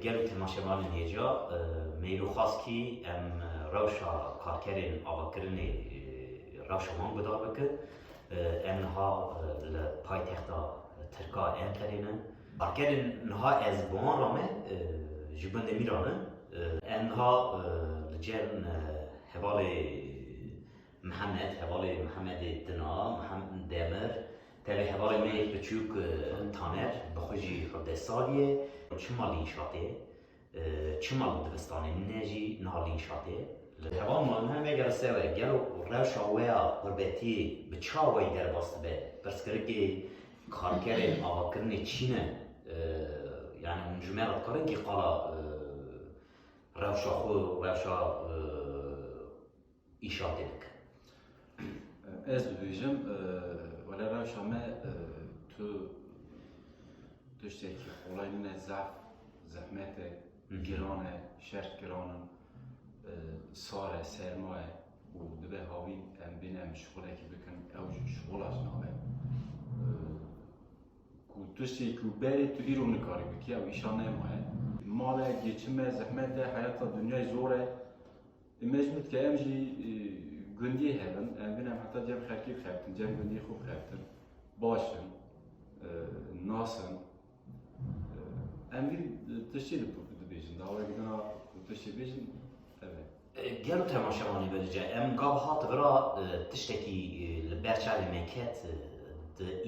گلو تماشاوان هیجا میلو خواست کی روشا کارکرین آواکرین روشمان بدار بکد انها لپایتختا ترکا انقرینه کارکرین انها از بوان رامه جبنده میرانه انها لجن حوال محمد دنا محمد دمر تبع حوال می بچوک تانر بخوجی خود سالیه چمال اینشاته چمال دبستانی نجی نهال اینشاته حوال مالن هم اگر سوه گلو روش آویا قربتی به چاوی در باست به برسکره که کارکرین آوا کرنه چینه yani cümleler karın ki kala revşa işaret edik. Ez diyeceğim, valla revşa me tu tüşteki olayına zahmete, girane, şerh giranın, sare, sermaye و دبه هاوی ام بینم شغله که بکن اوج شغلاش نامه کو تشتی کو بری تو ایران کاری بکی او ایشان نمایه ماله geçime zahmete hayata dünya zore mecbur ki emji gündüğü hemen em binem hatta cem xerki xertin cem gündüğü خوب xertin başın nasın em bir tişti de bejin daha giden tişti bejin evet گلو تماشاوانی بلجه ام قاب هات برا تشتکی لبرچال مکت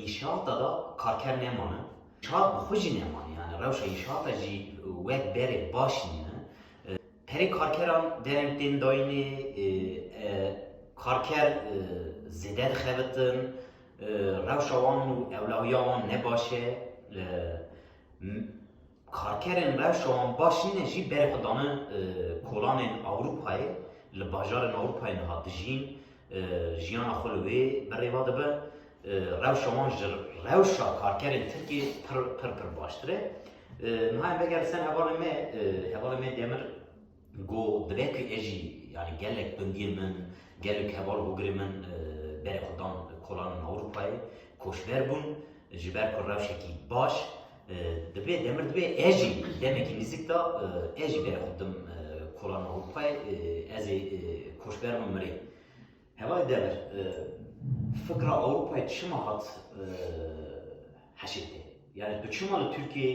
اینشاء دادا کارکر نمانه شاید بخوشی نمانه yani روش اینشاء جی وقت بره باشنینه پری کارکران درنگتین داینه کارکر زیده خوابتن روش آوان و اولویان نباشه کارکرین روش آوان باشنینه جی بره خدانه کلان اوروپای لباجار اوروپای نهاد جین جیان خلوی بره واده به روش آوان روشا کارکرین ترکی پر باشتره نهایم بگر سن حوالی می دیمر گو دبکی اجی yani gelek bindiymen gelek heval hugrimen bere خدان کلان اوروپای کوشبر بون جبر کرافشکی باش دبی demir دبی اجی demek نزدیک دا اجی bere خدام کلان اوروپای از کوشبر مری هوای demir فکر اوروپای چما هات حشیته yani بچما Türkiye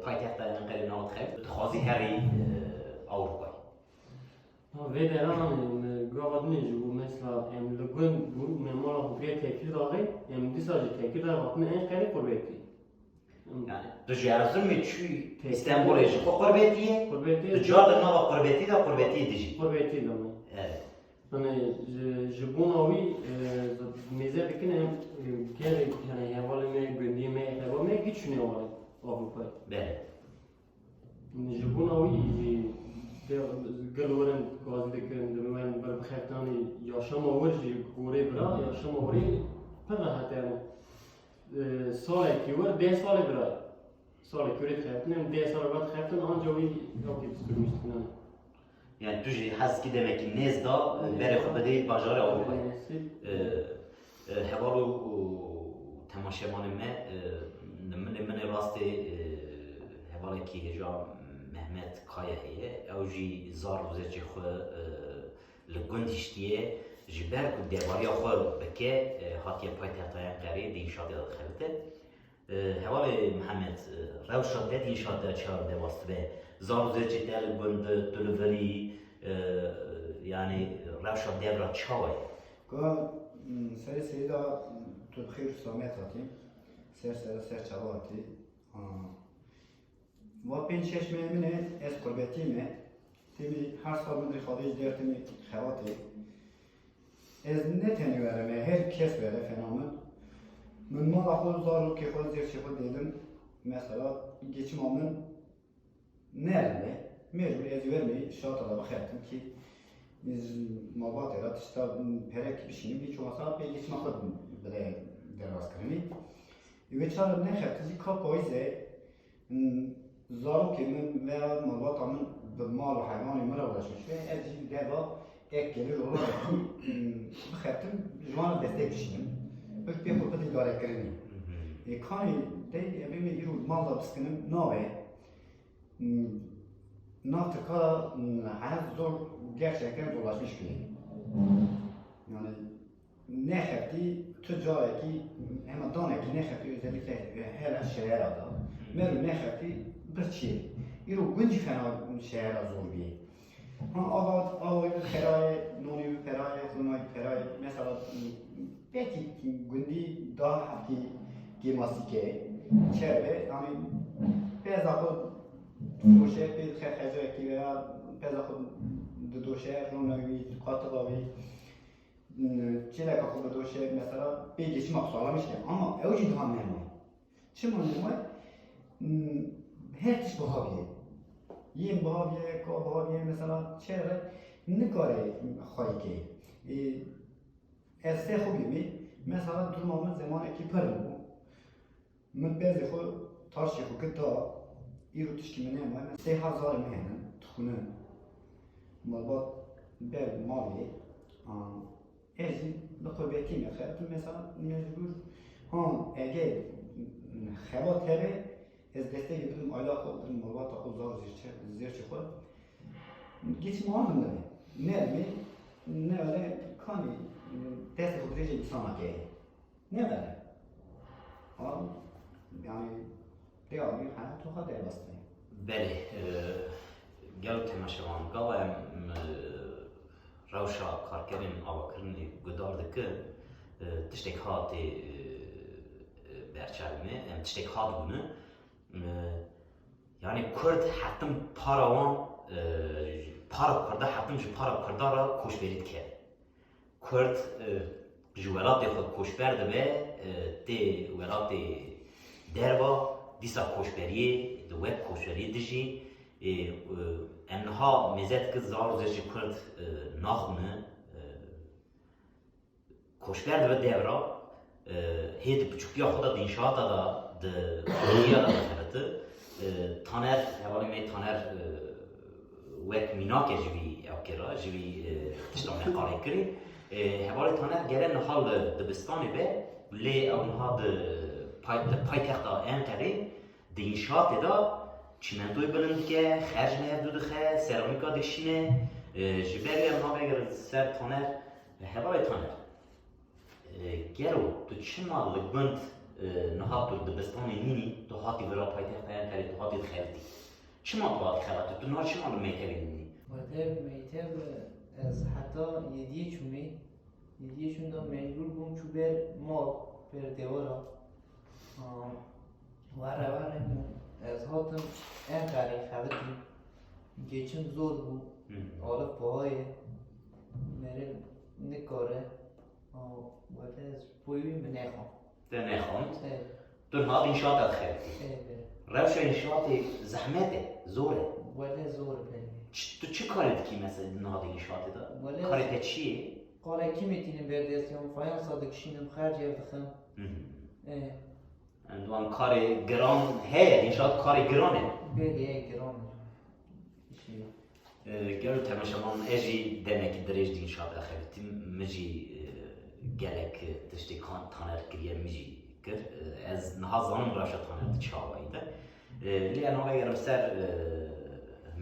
پایتخت انقره نهاد خیلی خازی هری اوروپای ve de anlamı gavadını bu mesela emlügün bu memara hukukiye tekil dağı em disajı tekil dağı batını en kare kurbeti. Yani dışarısı mı şu İstanbul'a şu kurbetiye Kurbeti. dışarıda ne var kurbeti de kurbetiye dici. Kurbeti de mi? Evet. Yani jibunavi meze bikin hem kere yani havalı gündeme havalı güçlü var Avrupa. Evet. Jibunavi گلورن گاز دکن دمون بر بخیرتانی یا شما ورجی گوری برا یا شما وری پر راحت yani سالی کی ور 10 سال برا سالی کی ور خیرتنم 10 سال بعد خیرتن آنجا وی اوکی بسکرمیستن yani tujی حس کی demek ki nezda bere خبده بازار Avrupa. هوالو تماشامان من راستی هوالی کی هجا Mehmet Kaya'ya evji zar vuzeci xo لگندشتیه جبر کو دیواریا خو بکه هاتیه پایتختای قری دی انشاء ده خلته حوال محمد روشا ده انشاء ده چهار ده واسط به زار وزچی دل گند دلوری yani روشا devra çavay که سری دا تو بخیر سلامت هاتی سر چواتی و 5-6 مهمونه از قربتیمه تیمی هر سال من خواهیش در تیمی خواهی از نتنی برمه هر کس بره فنامن من ما خود زارو که خود زیر چی خود دیدم مثلا geçim almanın nerede mecbur ezvermeyi şartla bakıyordum ki biz mabatera işte perek bir şeyin bir çoğu saat bir geçim aldım bile deras kırmı ve çağrı ne herkesi kapayıze زارو که من و مالبات من به مال و حیوانی مرا ولشش و از این دوا یک گلی رو بخاطر جوان دسته بشیم بس بیا خود بدی داره کردنی کاری دی ابی می رو مال دبسکنم نوه Naftıka hayat zor, gerçekten zorlaşmış bir. Yani ne hepti tüccareki ama daneki ne hepti özellikle her şehirde. Meru ne hepti bir şey. İro günci fena şehirde zor bir. Ağabey feraye, noni feraye, zunay feraye. Mesela belki gündi daha hafti girmesi çevre yani pezakı دوشه پیل خیلی کی و پس خود دوشه رونوی قاطباوی چیله که خود دوشه مثلا بیشتر مقصود میشه اما اوجی دام نمیه چه منظوره هرچی بهایه یه بهایه که بهایه مثلا چهره نکاره خواهی که از سه خوبی می مثلا درمان زمانی که پرمو من بعضی خود تاشی خود کتا ایرو تشکیل نمی‌کنه. 3000 میهن تخونه مالبات بر مالی ازی بقیتی میخواد مثلا مجبور هم اگه خبات هره از دسته بدون آیلا خود بدون مالبات خود زیر چه خود گیت مهم داره نه ولی کانی دست خود ریجی بسامه که نه ولی yani دیاری حالت تو خود دربسته. بله، گل تماشاوان گاویم روشا کارکردن آوکرنی گدارده که تشتک هات برچالمه، تشتک هات بونه. Yani Kürt hattım paravan para kurda hattım ji para kurdara koşberit ke. Kürt ji welatê xwe koşber dibe tê welatê derva dîsa koşberiyê di wek koşberiyê dijî em niha mêzet ki zar û ji Kürt naxwîne koşber dibe devra hê di piçûkiya xwe da di înşaata da di xwediya da dixebite taner hevalê me taner wek mînakê ji vî ew kira ji vî tiştan neqalê kirî hevalê taner gere niha li dibistanê be lê ew niha di paytexta Enqerê di înşaatê da çîmentoyê bilind dike, xerj nehev dixe, seramîka dişîne ji ber em navegerin ser taner hevalê taner gero tu çima li gund niha tu dibistanê nînî tu hatî vira paytexta Enqerê tu hatî dixebitî çima tu hatî xebitî tu niha çima li meytevê nînî مکتب از حتی یدیه چونه یدیه چون دا مجبور بوم چو بر مال بر دیوارا وره از هاتم انقدر خبریم geçim zor bu alıp pahalı mere nikare ولی از پویی من نخوام te nexwend tu niha di înşaata dixebitî rewşa înşaatê zehmet e zor e ولی زور بله tu çi karê dikî mesela niha di înşaatê da Wele- karê te çi ye قال کی میتونیم بردستیم فایان صادق شینم خرج بخم Em diwan karê giran heye înşaat karê giran e بله گرام gel temaşavan e jî demekî dirêj di înşaat dixebitî min jî gelek tiştê taner kiriye min jî kir ez niha zanim rewşa taner di çawayî de lê em navegerim ser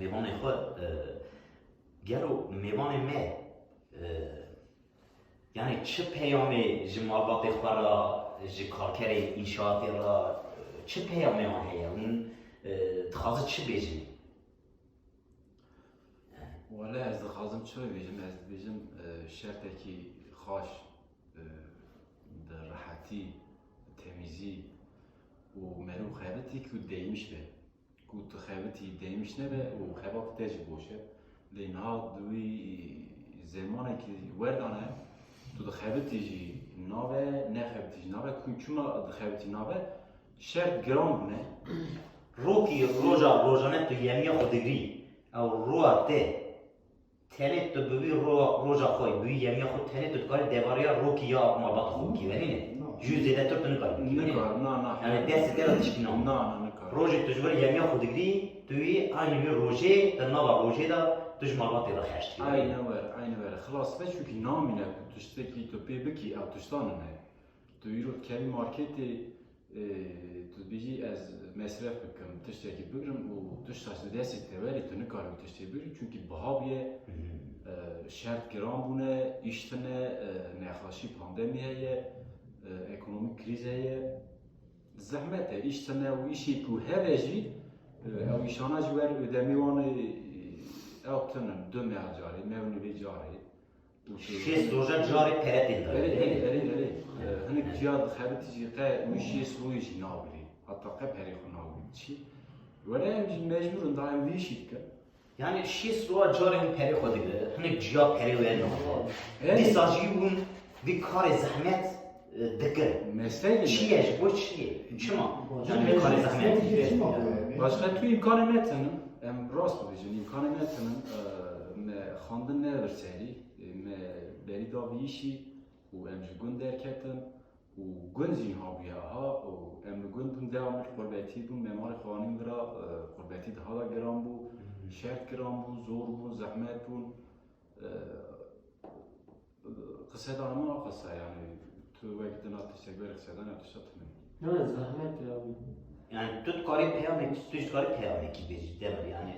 mêvanê xwe gelo mêvanê me yani çi peyamê ji malbatê xwe ra ji karkerê înşaatê ra çi peyamê wan heye hûn dixwaze çi bêjin ولی از دخوازم چه بیجم از بیجم شرطی که خاش در راحتی تمیزی و مرو خیبتی که دیمش به که تو خیبتی دیمش نبه و خیبات تج باشه لینها دوی زمانی که وردانه تو دخیبتی جی ناوه نه خیبتی جی ناوه که چون دخیبتی ناوه شرط گرام بونه روکی روزانه تو یمیه خودگری او روح ته تنه تو ببی روزا خوی بی یمیه خود تنه تو کاری دیواریا روکی یا مالبات خوب کی ونینه جوزه تو نکاری نکار نه نه yani dest tela tişkina نه نه نکار روزی تو جوری یمیه خودگری توی aynı bir roje در نوا roje da tuj malbatı da خشتی aynı ver خلاص ve çünkü namine tuştaki to bebeki av tuştanı ne to yürü kendi marketi tu biji ez mesref bikim, tiştekî bigrim û tiştaş li destê te werî tu nikarî tiştê bigirî çünkü bihaviye şert giran bûne, îş tune, nexweşî pandemî heye, ekonomîk krîz heye, zehmet e, îş tune û îşî ku heve jî ew îşana ji wer ödemî wan ew tinin 2 milyar carê, mevnû carê. شیست روزه جاری پرتی داره. Erê, hinek ciya dixebitî jî qe wî şêst rûyê jî nabirî, heta qe perê xwe nabirî çi. Were em jî mecbûrin da em vî işî dikin. Yani şiz roa carın peri xwedî hinek ciya peri wer Evet. dîsa jî hûn vî karê zehmet dikin. Meslek Çiye ji bo çiye? Çima? Yani vî karê zehmet. Başka tu imkanı netinin, em rast bibêjin, imkanı netinin me xandin neverserî, me berî da vî işî û em ji gund derketin û gund jî habûye ha û em li gund bûn devam bir qurbetî bûn, memarê xwanîn bira qurbetî daha da giran bû, şert giran bû, zor bû, zehmet bûn. Qise da hema qisa yani tu wek dina tiştek berê qiseda ne tişta tune. Ne zahmet ya abi. Yani tut karê peyamek, tu ji karê peyamekî bêjî demir yani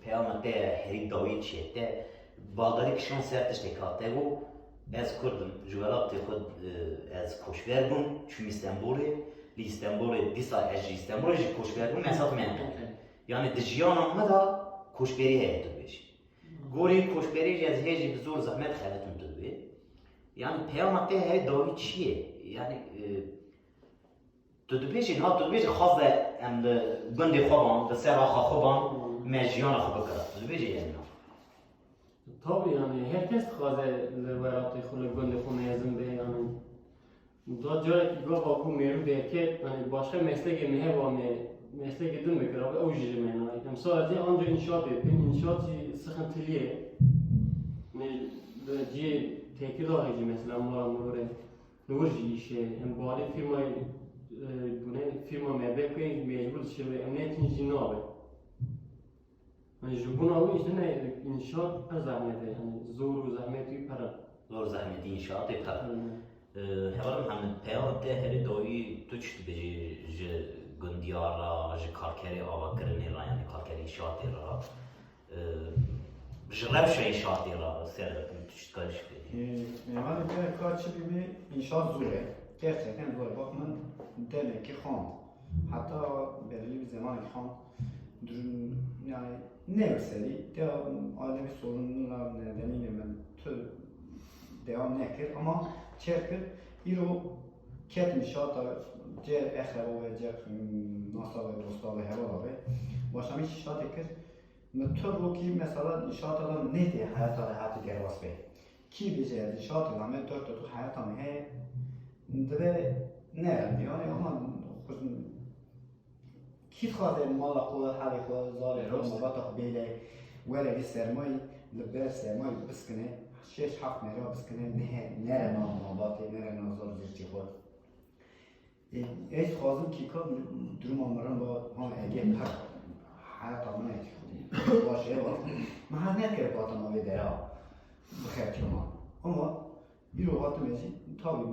peyama te herî dawî çiye te baldarî kişan ser tiştek hate û ez Kurdim ji welatê xwe ez koçber bûm çûm İstenbolê li İstenbolê dîsa ez ji İstenbolê jî koçber bûm mesaf me yani di jiyana me da koçberî heye tu bêjî gorî koçberî jî ez hêjî bi zor zehmet xeletim tu dibê yani peyama te herî dawî çiye yani tu dibêjî ha tu dibêjî xas de em li gundê xwe ban di ser axa xwe ban me jiyana xwe bikira tu dibêjî yani Tabii yani herkes dixwaze li welatê xwe li gundê xwe mezin be yani. Da carekî gava ku mêrû derket yani başka meslekê me heva me meslekê din bikir abi ew jî ji me nayê. Em sadece anca inşaat yapın. İnşaat jî sıkıntılıye. Cî tekirdağê jî mesela mala mirore li wir jî îşe em balê firmayê bune firma me bekê mecbur dişeve emniyetin jî nabe. Yani ji buna wî işte ne inşaat pir zehmet e yani zor û zehmet wî pir e. zor zehmetî inşaatê per hevarim hemin peyama te herî dawî tu çi dibêjî ji gundiyara ji karkerê avakirinê ra yani karkerê inşaatê ra ji rewşa inşaatê ra ser tu çi dikarî ji bêjî Memarı bir kaçı bir inşaat zor e. Gerçekten zor. Bak ben demek ki xan. Hatta belirli bir zaman ki xan yani ne mesela devam ailevi sorunlar nedeniyle ben devam nekir ama çerkir iro ket inşaata cer ehre ve cer nasa ve dosta ve heva ve başlamış inşaat ekir mütür roki mesela inşaatdan ne diye hayatı gervas be ki bize inşaatla me dört tutu hayatım he de ne yani ama كيف خاطر مالا قوة حالي قوة زاري قوة مباطق بيلي ولا بسرماي لباس سرماي بسكنه شيش حق مرا بسكنه نرى ما مباطي نرى نظر زرتي خود ايش خازم كيكا درم امرن با هم اگه حق حياة عمنا يتخدي باشه باش ما هر نكره باطن ما بدرا بخير كما اما يرو هاتو ميزي تابي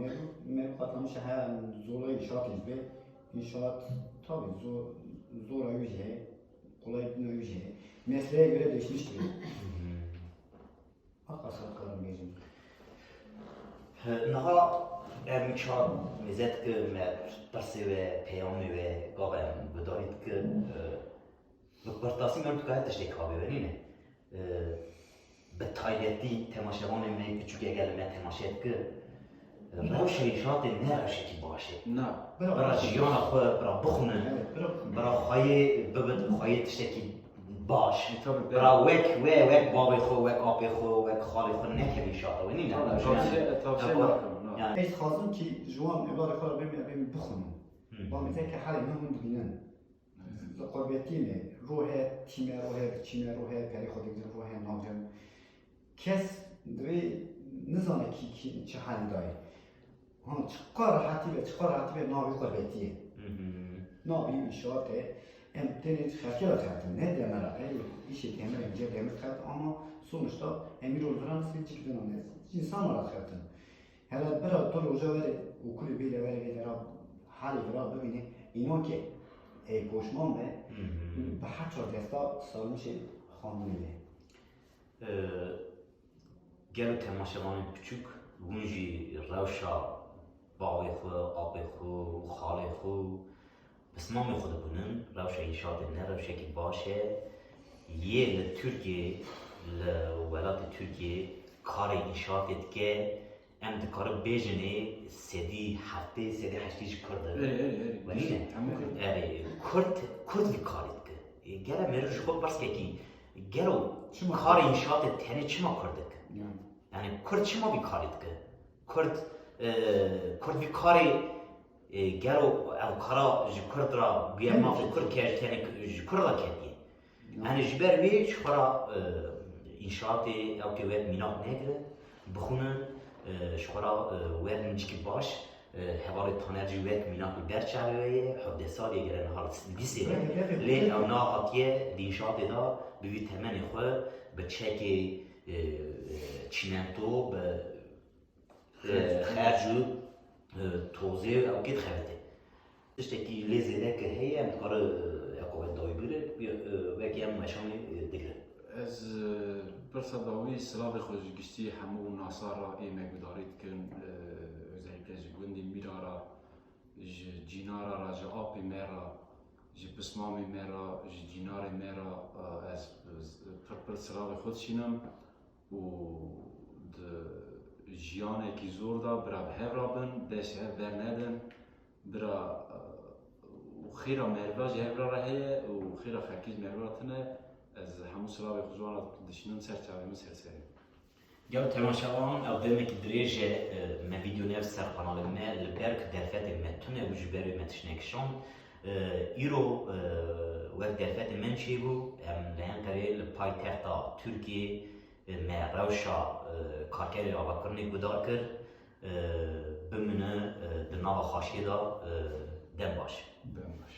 مرو قطعمش ها زولا inşaat izbe inşaat tabi zor yüce, kolay bir yüce. Mesleğe göre değişmiştir. Akasal kalın bizim. Naha emçad mezet ki mer dersi ve peyami ve gavem bedarit ki bıkbartası men tukayet işte kabe verine. Betayeti temaşavanı me küçük gelme temaşet ki rewşa inşaatê ne rewşekî baş e. Bira jiyana xwe bira bixwinin, bira xwayê bibin, xwayê tiştekî baş. Bira wek bavê xwe, wek apê xwe, wek xalê xwe nekeve inşaata wê nîne. Tavsiye nakim. Eş xazım ki jwan evladı xwe bêm bixwinin. Bamî te ki halê min hûn dibînin. Qurbetî me, rohe tîme, rohe biçîne, rohe perê xwe digrin, rohe navcem. Kes divê nizane ki çi halî daye. çıkar hatibe navi qurbetiye. Navi inşaatı hem deniz xerkela xertin ne demera işi demir ince demir xert ama sonuçta emir olduran silcik insan olarak xertin. Hele bera dur oca veri okulu bile veri حالی برا ببینه اینا که پوشمان به به هر چهار دستا سالمش خانونه گلو تماشاوان küçük ونجی روشا باوی خو آبی خو خالی خو بسمامی خود بونن روشا انشاء نه روشا که باشه یه لترکیه لولات ترکیه کار انشاء که ام دکار بیجنه سدی هفته سدی هشتیش کرده ولی نه کرد وی کارید که گره میروش خود برس که گرو کار انشاء تنه چما کرده که yani Kürt çima bir karit ki Kürt bir kari gero ev kara ji Kürt ra bir mafya Kürt kerteni ji Kürt ra ketiye yani jiber ve şu kara inşaatı ev ki ve minat negre bixunin şu kara ve minciki baş hevali tanerci ve minat berçaveye havde saliye gelen hal bisi le ev nahatiye di inşaatı da bir temeni xwe be çeki çimento به خرج توزیع او گید خرده اشتکی لیزیده که هی ام کار اکوه دایی بیره و اکی ام مشانی دیگره از برسا داوی سلاوی خوش گشتی همو ناسارا ایمه گدارید کن özellikle ji gundi mirara ji cinara ra ji api mera ji pismami mera ji cinari mera ez pır sلاوی خود شینم و جیانێکی زۆردا برا هێڕابن دەست هەر بەرنەدەن برا خێرا مێرڤا ji هێڤرا را هەیە و خێرا خەرکیز مێرڤاتنە ez hemû silavê xuzwana dişinin ser çavê min serserê Gel temaşavan ev demekî dirêje me vîdyonev ser kanalê me li ber ki derfetê me tune û ji ber wê me tiştekişan îro wek derfetê min çêbû em li Enqereyê li paytexta Tirkiye me rewşa karkerê avakirinê gudar kir bimine di nava xaşiyê da dem baş. ben baş